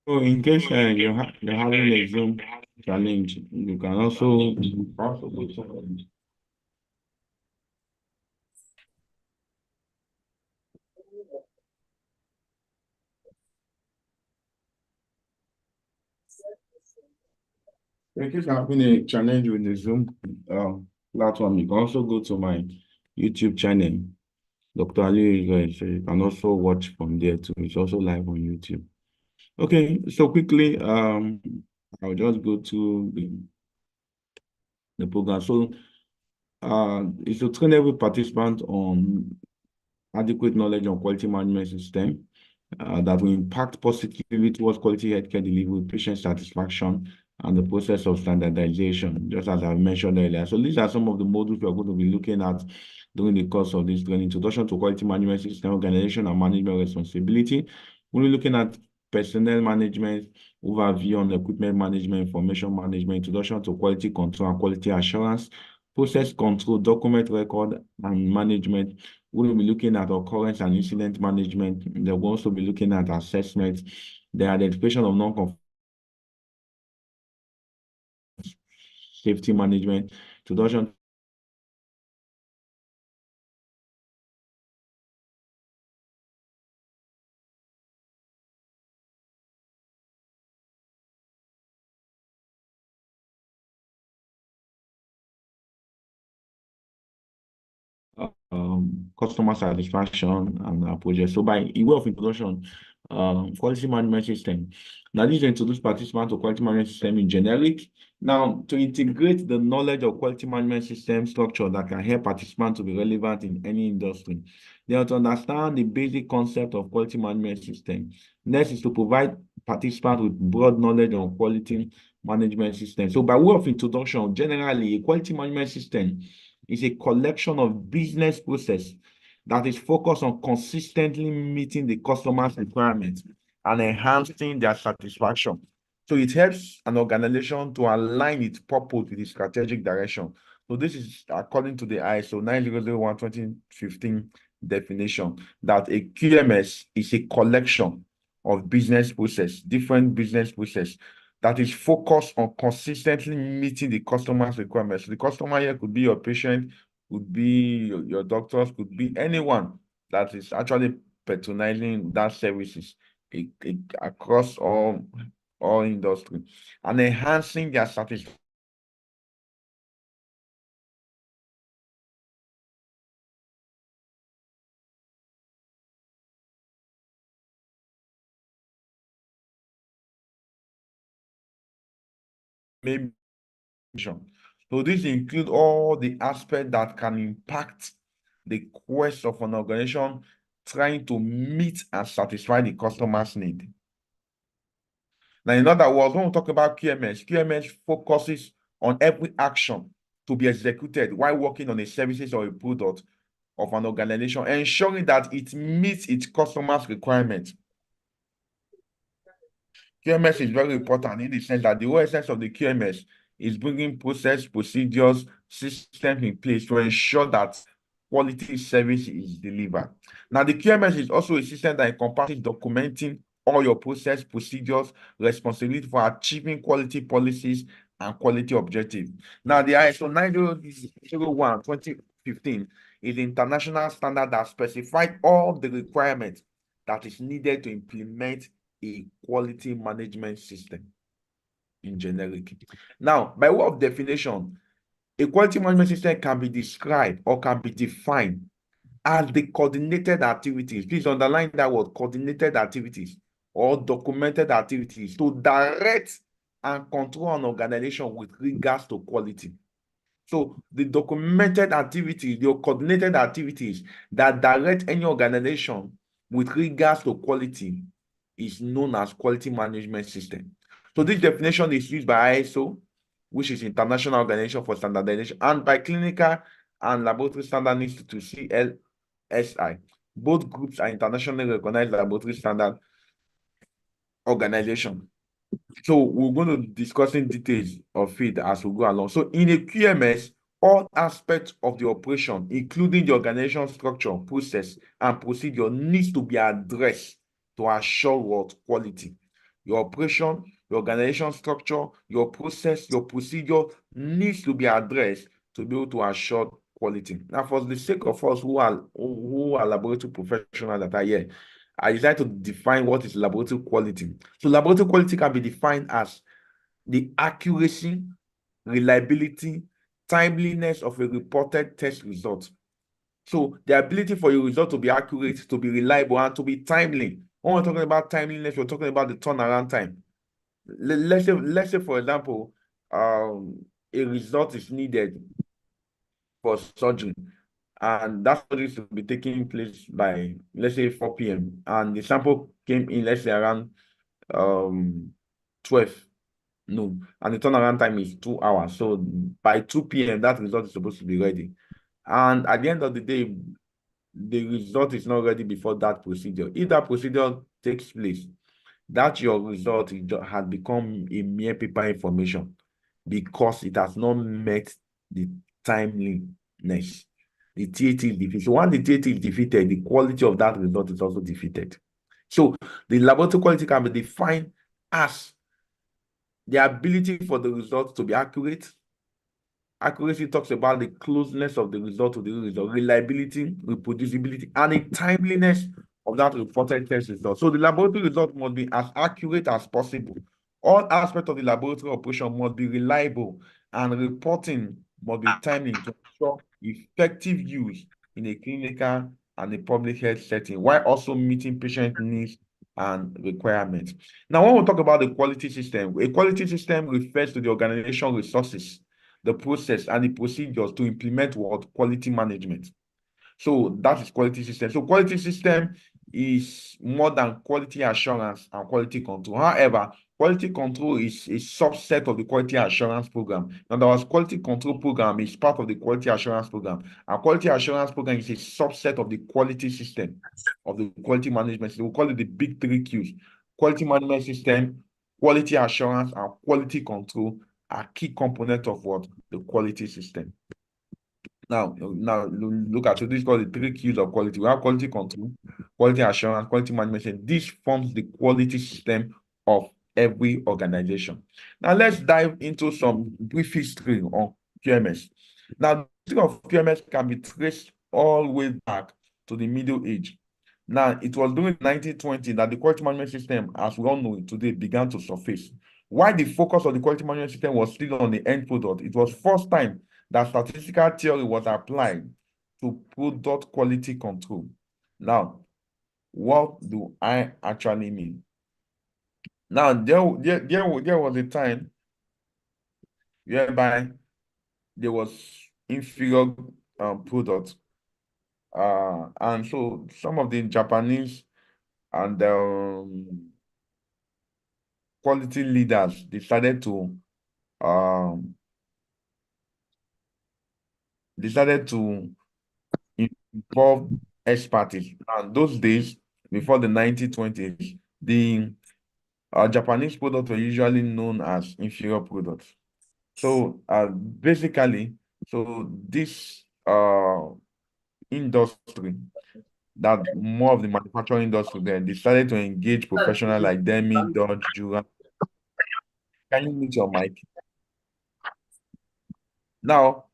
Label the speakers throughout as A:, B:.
A: So in case you're having a Zoom challenge, you can also go to in case you're having a challenge with the Zoom platform, you can also go to my YouTube channel, Dr. Aliu is there, so you can also watch from there too. It's also live on YouTube. Okay, so quickly, I'll just go to the program. So it's to train every participant on adequate knowledge on quality management system that will impact positively towards quality healthcare delivery, patient satisfaction, and the process of standardization, just as I mentioned earlier. So these are some of the modules we are going to be looking at during the course of this training: introduction to quality management system, organization and management responsibility. We'll be looking at personnel management, overview on equipment management, information management, introduction to quality control and quality assurance, process control, document record and management. We'll be looking at occurrence and incident management. Then we'll also be looking at assessment, the identification of non-conforming safety management, introduction customer satisfaction and project. So by way of introduction, quality management system. Now this introduce participants to quality management system in generic. Now to integrate the knowledge of quality management system structure that can help participants to be relevant in any industry. They have to understand the basic concept of quality management system. Next is to provide participants with broad knowledge on quality management system. So by way of introduction, generally a quality management system is a collection of business process that is focused on consistently meeting the customer's requirements and enhancing their satisfaction. So it helps an organization to align its purpose with its strategic direction. So this is according to the ISO 9001:2015 definition that a QMS is a collection of business process, different business process that is focused on consistently meeting the customer's requirements. The customer here could be your patient, could be your doctors, could be anyone that is actually patronizing that services across all industry and enhancing their satisfaction. So this includes all the aspects that can impact the quest of an organization trying to meet and satisfy the customer's need. Now, in other words, when we talk about QMS focuses on every action to be executed while working on a services or a product of an organization, ensuring that it meets its customers' requirements. QMS is very important in the sense that the whole essence of the QMS is bringing process, procedures, systems in place to ensure that quality service is delivered. Now, the QMS is also a system that encompasses documenting all your process, procedures, responsibility for achieving quality policies and quality objectives. Now, the ISO 9001:2015 is the international standard that specifies all the requirements that is needed to implement a quality management system in generic. Now, by way of definition, a quality management system can be described or can be defined as the coordinated activities. Please underline that word, coordinated activities or documented activities to direct and control an organization with regards to quality. So the documented activities, the coordinated activities that direct any organization with regards to quality is known as quality management system. So this definition is used by ISO, which is International Organization for Standardization, and by Clinical and Laboratory Standard Institute, CLSI. Both groups are internationally recognized laboratory standard organization. So we're going to discuss in details of it as we go along. So in a QMS, all aspects of the operation, including the organization structure, process, and procedure, needs to be addressed to assure what quality. your operation, your organization structure, your process, your procedure needs to be addressed to be able to assure quality. Now, for the sake of us who are laboratory professionals that are here, I decided to define what is laboratory quality. So laboratory quality can be defined as the accuracy, reliability, timeliness of a reported test result. So the ability for your result to be accurate, to be reliable, and to be timely. When we're talking about timeliness, we're talking about the turnaround time. Let's say, for example, a result is needed for surgery, and that surgery is to be taking place by, let's say, 4 p.m. and the sample came in, let's say, around 12 noon, and the turnaround time is 2 hours. So by 2 p.m., that result is supposed to be ready. And at the end of the day, the result is not ready before that procedure. If that procedure takes place, that your result has become a mere paper information because it has not met the timeliness. The TAT is defeated. So once the TAT is defeated, the quality of that result is also defeated. So the laboratory quality can be defined as the ability for the result to be accurate. Accuracy talks about the closeness of the result to the result, reliability, reproducibility, and the timeliness of that reported test result. So the laboratory result must be as accurate as possible. All aspects of the laboratory operation must be reliable, and reporting must be timely to ensure effective use in a clinical and a public health setting, while also meeting patient needs and requirements. Now, when we talk about the quality system, a quality system refers to the organization resources, the process, and the procedures to implement what quality management. So that is quality system. So quality system is more than quality assurance and quality control. However, quality control is a subset of the quality assurance program. In other words, quality control program is part of the quality assurance program. And quality assurance program is a subset of the quality system, of the quality management system. We call it the big three Qs. Quality management system, quality assurance, and quality control are key components of what? The quality system. Now look at, so this is called the three Qs of quality. We have quality control, quality assurance, quality management. This forms the quality system of every organization. Now let's dive into some brief history on QMS. Now, the history of QMS can be traced all the way back to the Middle Age. Now, it was during 1920 that the quality management system, as we all know it today, began to surface. While the focus of the quality management system was still on the end product, it was first time that statistical theory was applied to product quality control. Now, what do I actually mean? Now, there was a time whereby there was inferior products. And so some of the Japanese and quality leaders decided to involve expertise. And those days, before the 1920s, the Japanese products were usually known as inferior products. So basically, so this industry, that more of the manufacturing industry then decided to engage professionals like Demi, Dodge, Jura. Can you mute your mic? Now,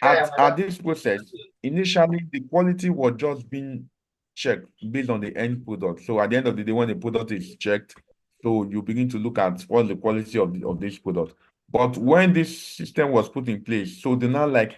A: at this process, initially the quality was just being checked based on the end product. So at the end of the day, when the product is checked, so you begin to look at what's the quality of this product. But when this system was put in place, so they now like,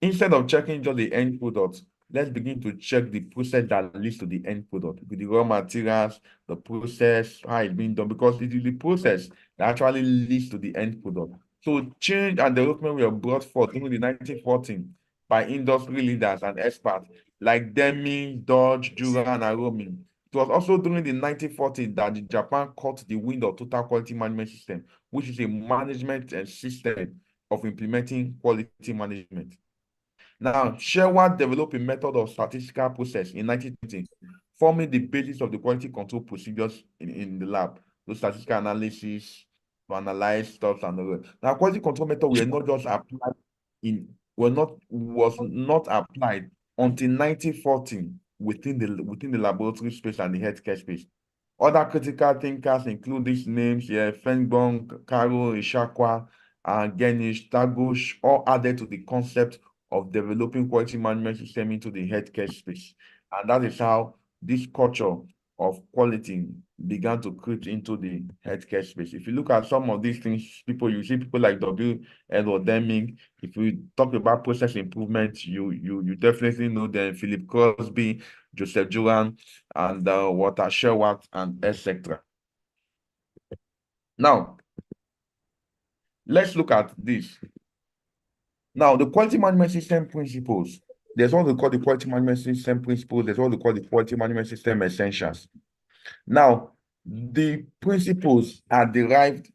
A: instead of checking just the end product, let's begin to check the process that leads to the end product, with the raw materials, the process, how it's being done, because it is the process that actually leads to the end product. So change and development were brought forth during the 1940s by industry leaders and experts like Demi, Dodge, Jura, and Aromi. It was also during the 1940s that Japan caught the wind of total quality management system, which is a management system of implementing quality management. Now, Sherwood developed a method of statistical process in 1920, forming the basis of the quality control procedures in the lab. Those statistical analysis to analyze stuff and all that. Now, quality control method were not just applied was not applied until 1914 within the laboratory space and the healthcare space. Other critical thinkers include these names here: Fengbong, Karo, Ishakwa, and Genish, Tagosh, all added to the concept of developing quality management system into the healthcare space. And that is how this culture of quality began to creep into the healthcare space. If you look at some of these things, you see people like W. Edward Deming. If we talk about process improvement, you definitely know them. Philip Crosby, Joseph Juran, and Walter Sherwatt, and etc. Now, let's look at this. Now, the quality management system principles. There's what we call the quality management system principles. There's what we call the quality management system essentials. Now, the principles are derived.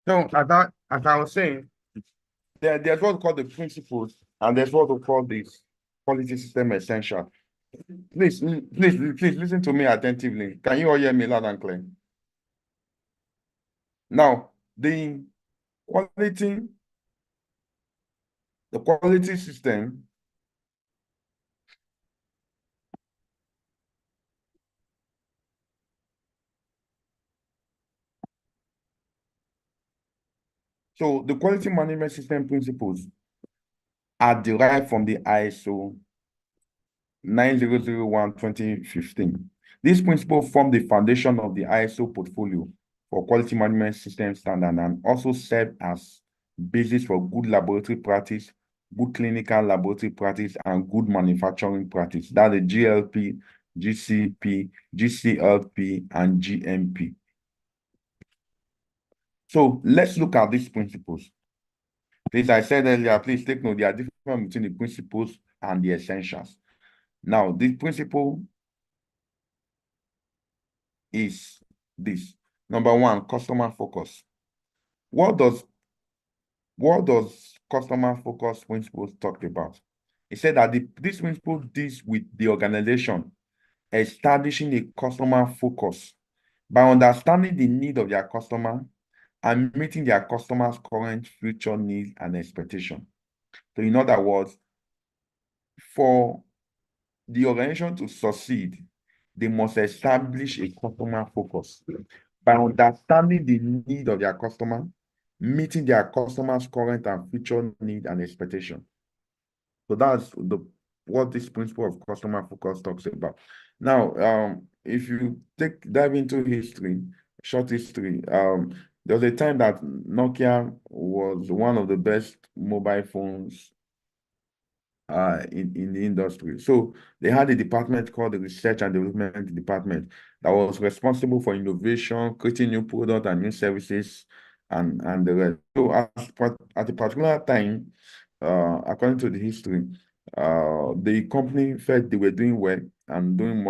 A: So, as I was saying, there's what we call the principles, and there's what we call the quality system essential. Please listen to me attentively. Can you all hear me loud and clear? Now, quality, the quality system, so the quality management system principles are derived from the ISO 9001-2015. These principles form the foundation of the ISO portfolio for quality management system standard and also serve as basis for good laboratory practice, good clinical laboratory practice, and good manufacturing practice. That's the GLP, GCP, GCLP, and GMP. So let's look at these principles. Please, I said earlier, please take note, there are different between the principles and the essentials. Now, this principle is this. Number one, customer focus. What does customer focus principles talk about? It said that this principle deals with the organization establishing a customer focus by understanding the need of their customer and meeting their customers' current, future needs and expectations. So in other words, for the organization to succeed, they must establish a customer focus by understanding the need of their customer, meeting their customers' current and future need and expectation. So that's what this principle of customer focus talks about. Now, if you dive into history, short history, there was a time that Nokia was one of the best mobile phones in the industry. So they had a department called the Research and Development Department that was responsible for innovation, creating new products and new services, and the rest. So at a particular time, according to the history, the company felt they were doing well and doing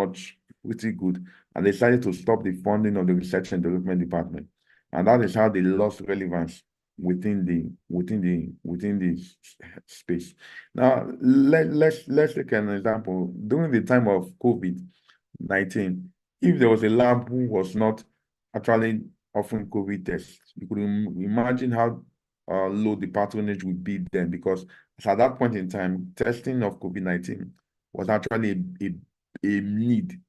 A: pretty good, and they decided to stop the funding of the Research and Development Department, and that is how they lost relevance within the space. Now, let's take an example. During the time of COVID-19, if there was a lab who was not actually offering COVID tests, you could imagine how low the patronage would be then, because at that point in time, testing of COVID-19 was actually a need.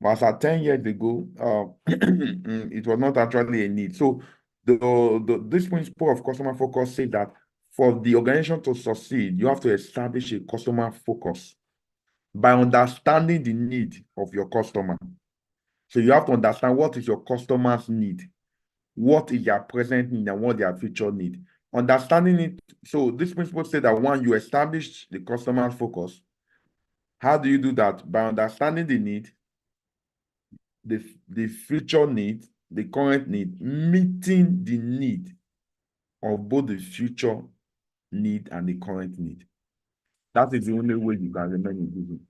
A: But at 10 years ago, it was not actually a need. So this principle of customer focus says that for the organization to succeed, you have to establish a customer focus by understanding the need of your customer. So you have to understand what is your customer's need, what is their present need, and what their future need. Understanding it. So this principle says that one, you establish the customer focus. How do you do that? By understanding the need, the future need, the current need, meeting the need of both the future need and the current need. That is the only way you can remain in business.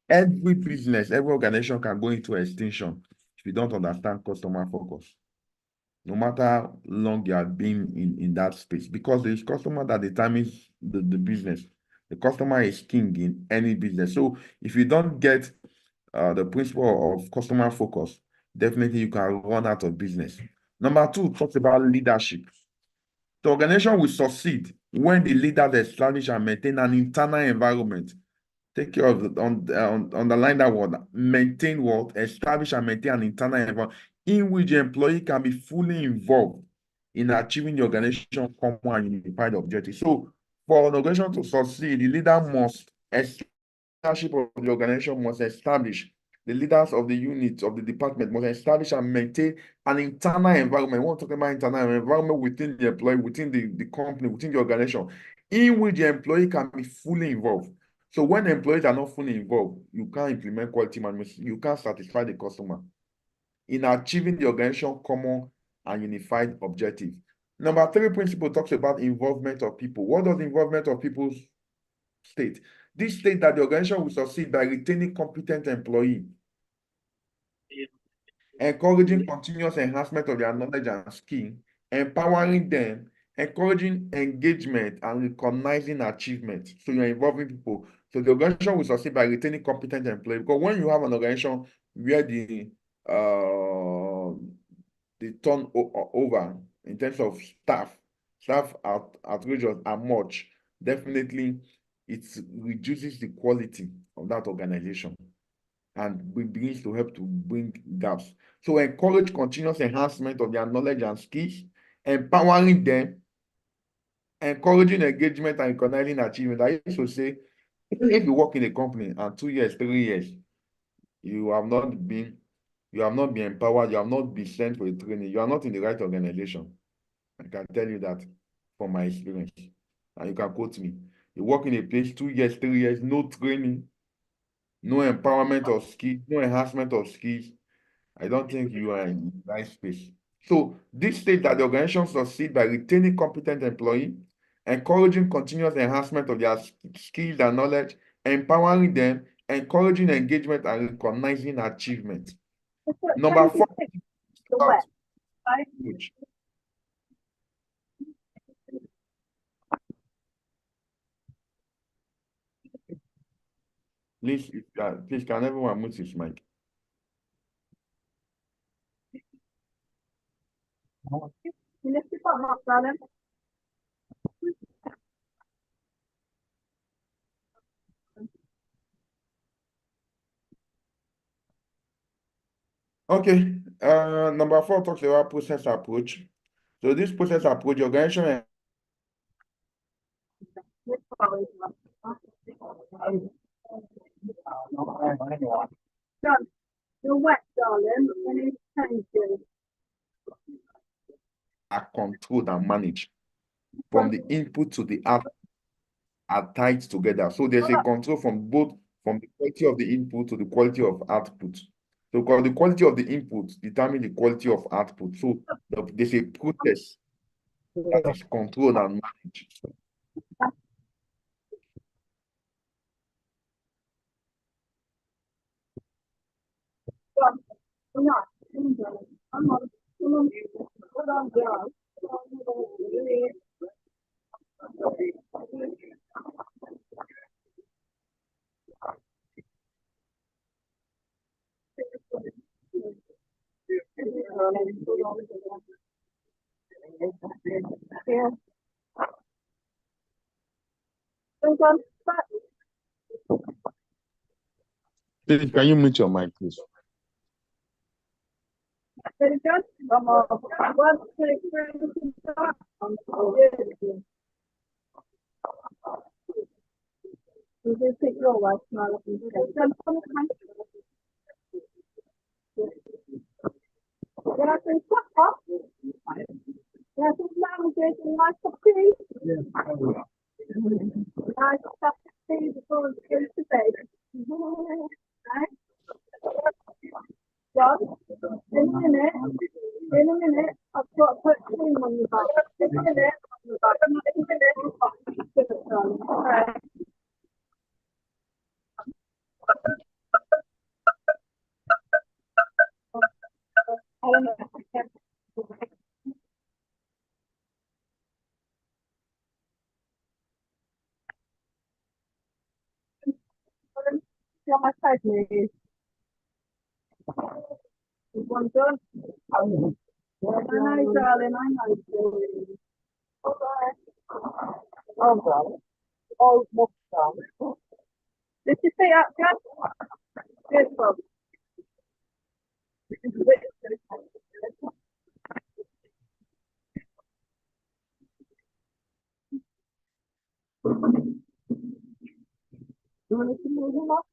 A: Every business, every organization can go into extinction if you don't understand customer focus. No matter how long you have been in that space, because it's customer that determines the business. The customer is king in any business. So if you don't get the principle of customer focus, definitely you can run out of business. Number two talks about leadership. The organization will succeed when the leaders establish and maintain an internal environment. Take care of underline that word. Maintain what? Establish and maintain an internal environment in which the employee can be fully involved in achieving the organization's common and unified objectives. So, for an organization to succeed, the leader must leadership of the organization must establish, the leaders of the unit of the department must establish and maintain an internal environment. We're talking about internal environment within the employee, within the company, within the organization, in which the employee can be fully involved. So when employees are not fully involved, you can't implement quality management, you can't satisfy the customer in achieving the organization common and unified objective. Number three principle talks about involvement of people. What does involvement of people state? This states that the organization will succeed by retaining competent employees, encouraging continuous enhancement of their knowledge and skill, empowering them, encouraging engagement, and recognizing achievement. So you're involving people. So the organization will succeed by retaining competent employees. Because when you have an organization where the turnover in terms of staff outrageous are much, definitely it reduces the quality of that organization and begins to help to bring gaps. So encourage continuous enhancement of their knowledge and skills, empowering them, encouraging engagement and recognizing achievement. I used to say, if you work in a company and 2 years, 3 years, you have not been empowered, you have not been sent for a training, you are not in the right organization. I can tell you that from my experience. And you can quote me. You work in a place 2 years, 3 years, no training, no empowerment of skills, no enhancement of skills. I don't think you are in the right space. So this states that the organization succeed by retaining competent employees, encouraging continuous enhancement of their skills and knowledge, empowering them, encouraging engagement, and recognizing achievement. Number four, please, can everyone mute his mic? Okay, number four talks about process approach. So this process approach, the organization are controlled and managed from the input to the output are tied together. So there's a control from the quality of the input to the quality of output. So because the quality of the input determines the quality of output. So there's a process that is controlled and managed. Please, can you mute your mic, please?
B: on my side, please. Is one done? Oh, I know, darling, I know. Oh, darling. Oh, what's that? Did you see that, Jan? Yes, Bob. You want to move them up?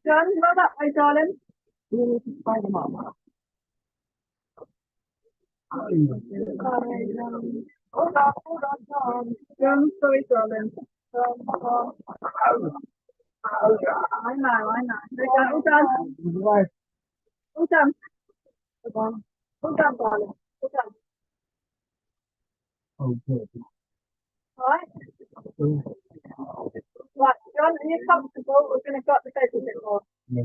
B: Jan, you know that way, darling? You need to spider them up. Hold on. Jan, sorry, darling. I know. All done. All done. All done, darling. All done. Okay. All right. Right, John, are you comfortable? We're going to got the bed a bit more. Yeah.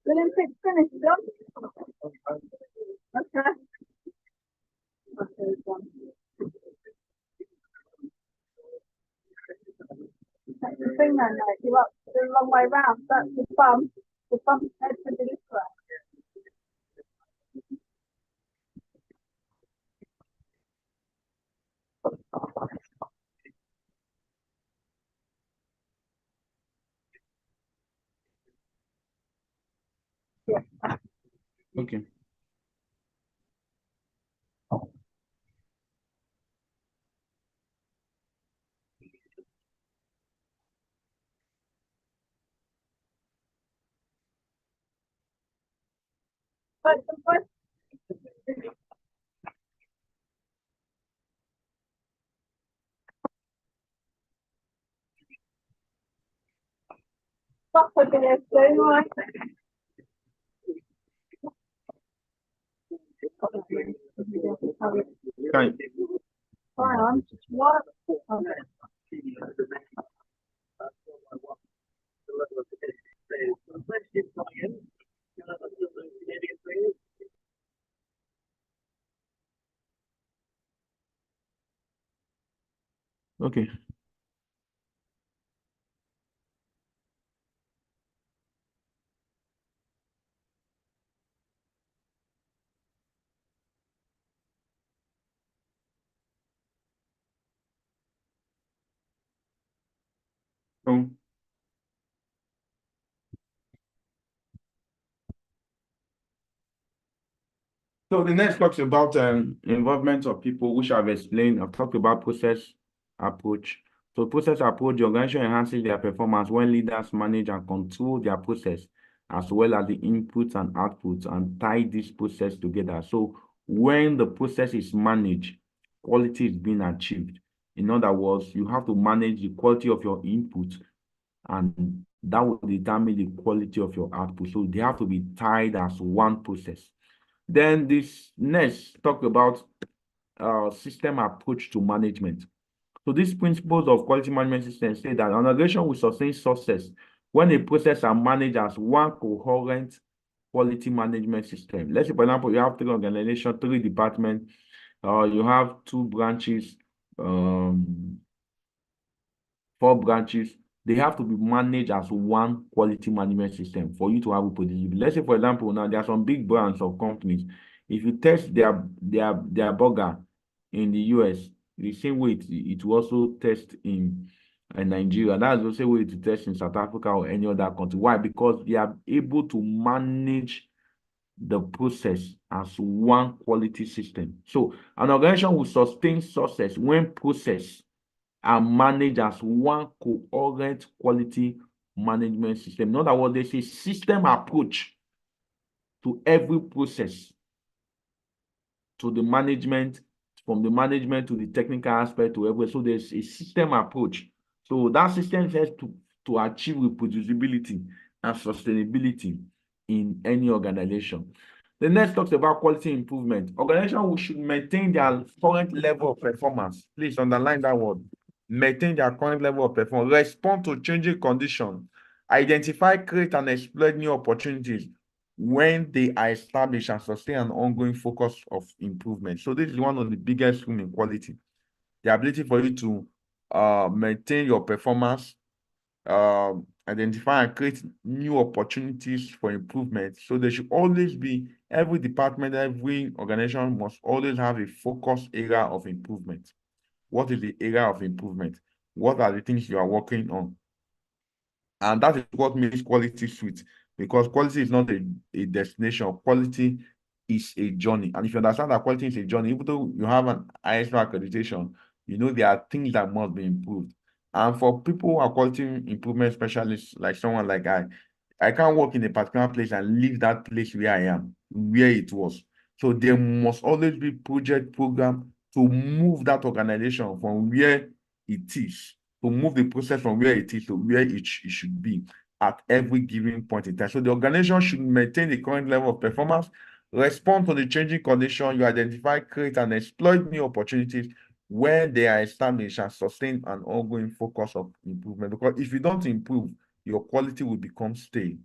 B: Olympics finished, John? Okay. Okay, John. That's the thing then, like, you're up the long way round. That's the bum. The bum's head to be this way.
A: Okay.
B: But the first stop for the day, right?
A: Fine.
B: Hang on. What? Okay.
A: Okay. So, so the next talks about involvement of people, which I've explained. I've talked about process approach. So process approach, the organization enhances their performance when leaders manage and control their process, as well as the inputs and outputs, and tie this process together. So when the process is managed, quality is being achieved. In other words, you have to manage the quality of your input, and that will determine the quality of your output. So they have to be tied as one process. Then this next talk about system approach to management. So these principles of quality management system say that an organization will sustain success when a process are managed as one coherent quality management system. Let's say, for example, you have three organizations, three departments, you have two branches, um, four branches. They have to be managed as one quality management system for you to have a predictability. Let's say, for example, now there are some big brands of companies. If you test their burger in the US, the same way it will also test in Nigeria. That's the same way to test in South Africa or any other country. Why? Because they are able to manage the process as one quality system. So an organization will sustain success when process are managed as one coherent quality management system. In other words, there's a system approach to every process, to the management, from the management to the technical aspect to everywhere. So there's a system approach. So that system has to achieve reproducibility and sustainability in any organization. The next talks about quality improvement. Organizations should maintain their current level of performance. Please underline that word. Maintain their current level of performance. Respond to changing conditions. Identify, create, and exploit new opportunities. when they are established and sustain an ongoing focus of improvement. So this is one of the biggest room in quality. The ability for you to maintain your performance, identify and create new opportunities for improvement. So there should always be, every department, every organization must always have a focus area of improvement. What is the area of improvement? What are the things you are working on? And that is what makes quality sweet, because quality is not a destination. Quality is a journey. And if you understand that quality is a journey, even though you have an ISO accreditation, you know there are things that must be improved. And for people who are quality improvement specialists, like someone like I can't work in a particular place and leave that place where I am, where it was. So there must always be project program to move that organization from where it is, to move the process from where it is to where it should be at every given point in time. So the organization should maintain the current level of performance, respond to the changing condition, you identify, create, and exploit new opportunities when they are established, and sustain an ongoing focus of improvement. Because if you don't improve, your quality will become stale.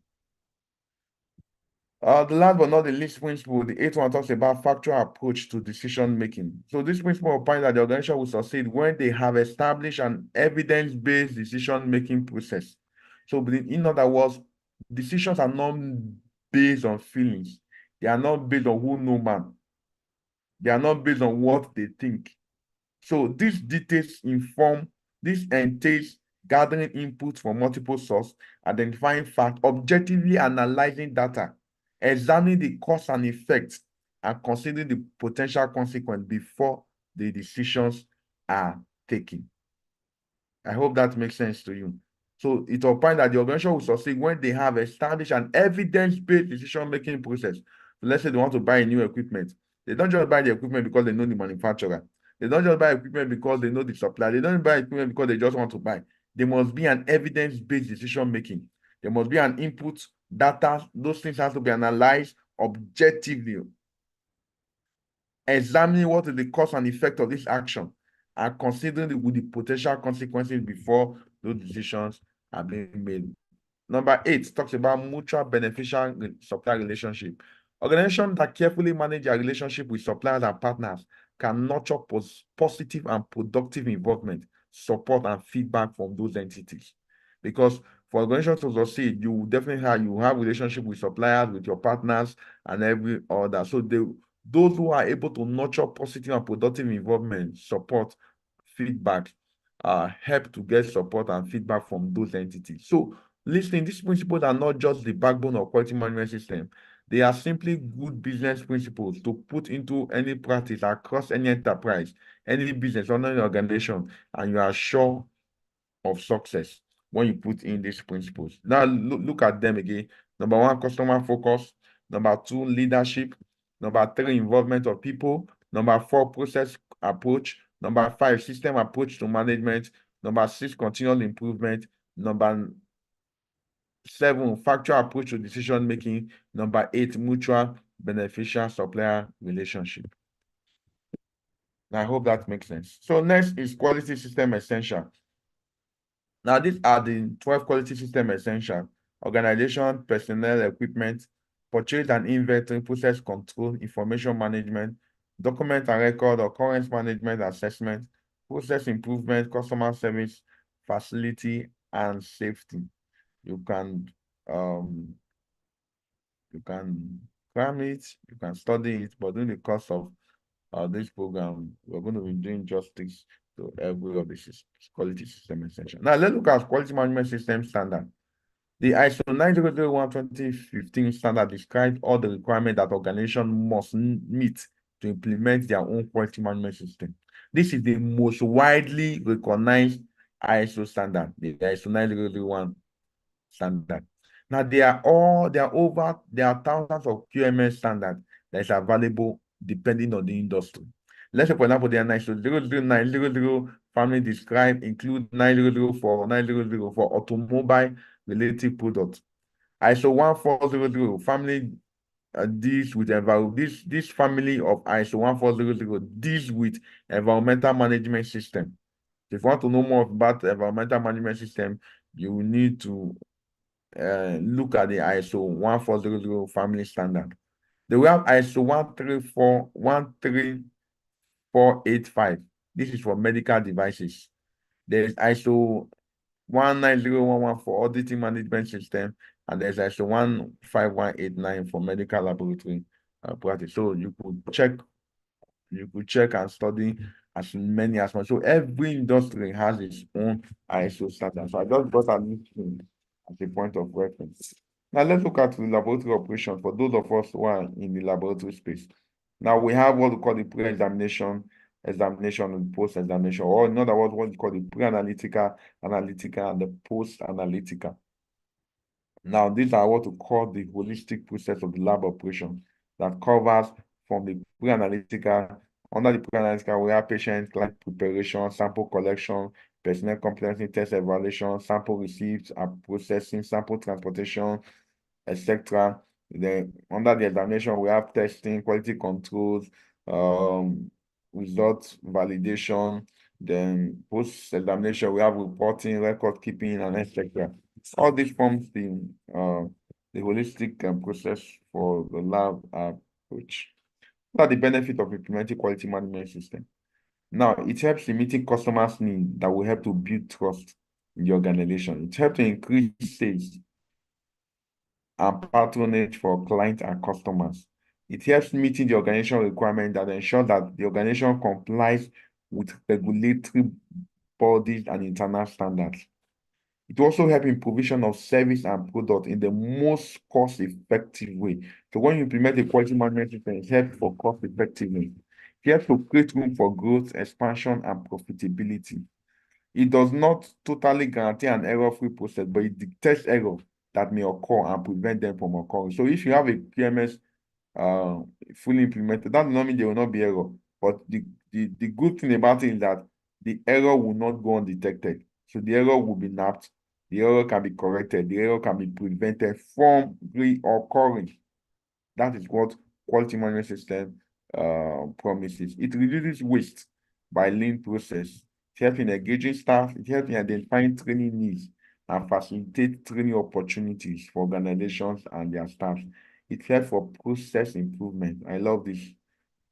A: The last but not the least principle, the eighth one, talks about factual approach to decision making. So this principle opines that the organization will succeed when they have established an evidence-based decision making process. So in other words, decisions are not based on feelings. They are not based on who know man. They are not based on what they think. So these details inform, this entails gathering input from multiple sources, identifying facts, objectively analyzing data, examining the cause and effects, and considering the potential consequence before the decisions are taken. I hope that makes sense to you. So it opines that the organization will succeed when they have established an evidence-based decision-making process. So let's say they want to buy new equipment. They don't just buy the equipment because they know the manufacturer. They don't just buy equipment because they know the supplier. They don't buy equipment because they just want to buy. There must be an evidence-based decision-making. There must be an input, data. Those things have to be analyzed objectively, examining what is the cause and effect of this action, and considering the potential consequences before those decisions are being made. Number 8 talks about mutual beneficial supplier relationship. Organizations that carefully manage their relationship with suppliers and partners can nurture positive and productive involvement, support, and feedback from those entities. Because for organizations to succeed, you will definitely have relationship with suppliers, with your partners, and every other. So those who are able to nurture positive and productive involvement, support, feedback, help to get support and feedback from those entities. So listening, these principles are not just the backbone of quality management system. They are simply good business principles to put into any practice across any enterprise, any business, or any organization, and you are sure of success when you put in these principles. Now, look at them again. Number 1, customer focus. Number 2, leadership. Number 3, involvement of people. Number 4, process approach. Number 5, system approach to management. Number 6, continual improvement. Number 7, factual approach to decision making. Number 8, mutual beneficial supplier relationship. I hope that makes sense. So next is quality system essential. Now, these are the 12 quality system essential: organization, personnel, equipment, purchase and inventory, process control, information management, document and record, occurrence management, assessment, process improvement, customer service, facility, and safety. You can um, cram it, you can study it, but during the course of this program, we're going to be doing justice to every of this quality system essential. Now, let's look at quality management system standard. The ISO 9001:2015 standard describes all the requirements that organizations must meet to implement their own quality management system. This is the most widely recognized ISO standard, the ISO 9001 standard. Now, there are thousands of QMS standards that is available depending on the industry. Let's say, for example, there are ISO 00900 family described include 900 for automobile related products. ISO 1400 family deals with this family of ISO 1400 deals with environmental management system. If you want to know more about environmental management system, you will need to look at the ISO 14000 family standard. Then we have ISO 13485. This is for medical devices. There's ISO 190111 for auditing management system, and there's ISO 15189 for medical laboratory practice. So you could check and study as many as possible. So every industry has its own ISO standard. So I just brought a list as a point of reference. Now let's look at the laboratory operation for those of us who are in the laboratory space. Now we have what we call the pre-examination, examination, and post-examination, or in other words, what we call the pre-analytical, analytical, and the post-analytical. Now, these are what we call the holistic process of the lab operation that covers from the pre-analytical. Under the pre-analytical, we have patient client preparation, sample collection, personnel competency test evaluation, sample receipts and processing, sample transportation, etc. Then under the examination, we have testing, quality controls, results validation. Then post-examination, we have reporting, record keeping, and etc. All this forms the holistic process for the lab approach. What are the benefits of implementing quality management system? Now, it helps in meeting customers' needs that will help to build trust in the organization. It helps to increase sales and patronage for clients and customers. It helps meeting the organization requirement that ensure that the organization complies with regulatory bodies and internal standards. It also helps in provision of service and product in the most cost-effective way. So when you implement a quality management system, it helps for cost effectiveness. It helps to create room for growth, expansion, and profitability. It does not totally guarantee an error-free process, but it detects errors that may occur and prevent them from occurring. So if you have a QMS fully implemented, that does not mean there will not be error. But the good thing about it is that the error will not go undetected. So the error will be napped, the error can be corrected, the error can be prevented from reoccurring. That is what quality management system promises. It reduces waste by lean process. It helps in engaging staff. It helps in identifying training needs and facilitate training opportunities for organizations and their staff. It helps for process improvement. I love this.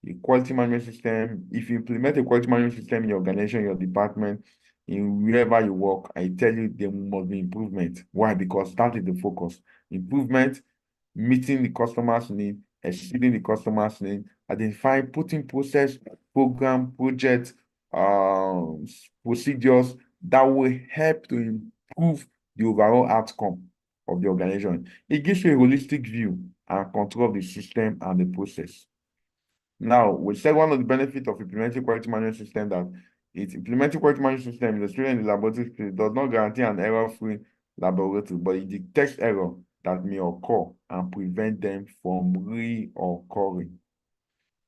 A: The quality management system, if you implement a quality management system in your organization, your department, in wherever you work, I tell you there must be improvement. Why? Because that is the focus. Improvement, meeting the customer's need, exceeding the customer's need, identifying, putting process, program, project, procedures that will help to improve the overall outcome of the organization. It gives you a holistic view and control of the system and the process. Now, we said one of the benefits of implementing quality management system that implementing quality management system in the student in the laboratory space does not guarantee an error-free laboratory, but it detects error that may occur and prevent them from reoccurring.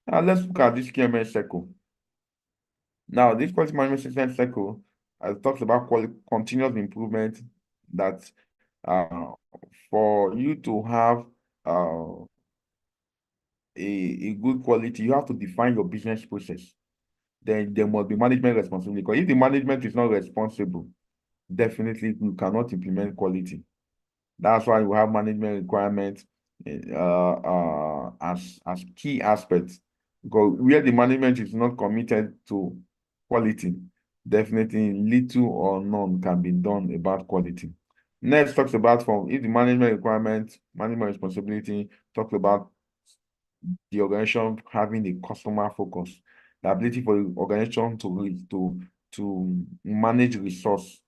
A: Now, let's look at this QMS cycle. Now, this quality management system cycle talks about continuous improvement that for you to have a good quality, you have to define your business process. Then there must be management responsibility. Because if the management is not responsible, definitely you cannot implement quality. That's why you have management requirements as key aspects. Because where the management is not committed to quality, definitely little or none can be done about quality. Next talks about if the management requirement, management responsibility, talks about the organization having a customer focus, the ability for the organization to manage resource,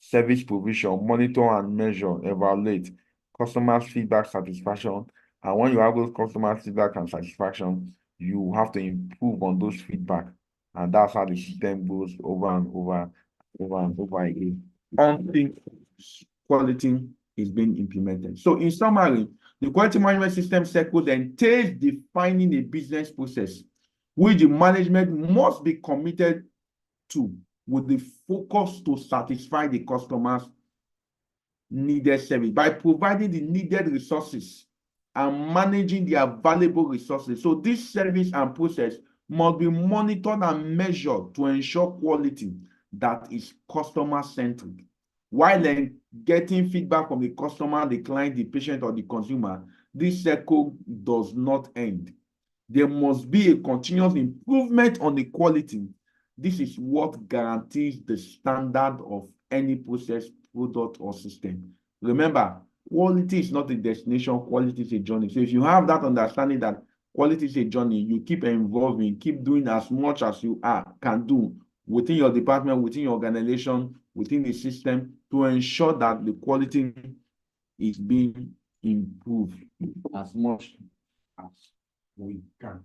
A: service provision, monitor and measure, evaluate customers' feedback satisfaction. And when you have those customers' feedback and satisfaction, you have to improve on those feedback. And that's how the system goes over and over again until quality is being implemented. So in summary, the quality management system cycle entails defining a business process which the management must be committed to with the focus to satisfy the customers' needed service by providing the needed resources and managing the available resources. So this service and process must be monitored and measured to ensure quality that is customer-centric. while then getting feedback from the customer, the client, the patient, or the consumer, this cycle does not end. There must be a continuous improvement on the quality. This is what guarantees the standard of any process, product, or system. Remember, quality is not a destination, quality is a journey. So if you have that understanding that quality is a journey, you keep evolving, keep doing as much as you can do within your department, within your organization, within the system to ensure that the quality is being improved as much as we can.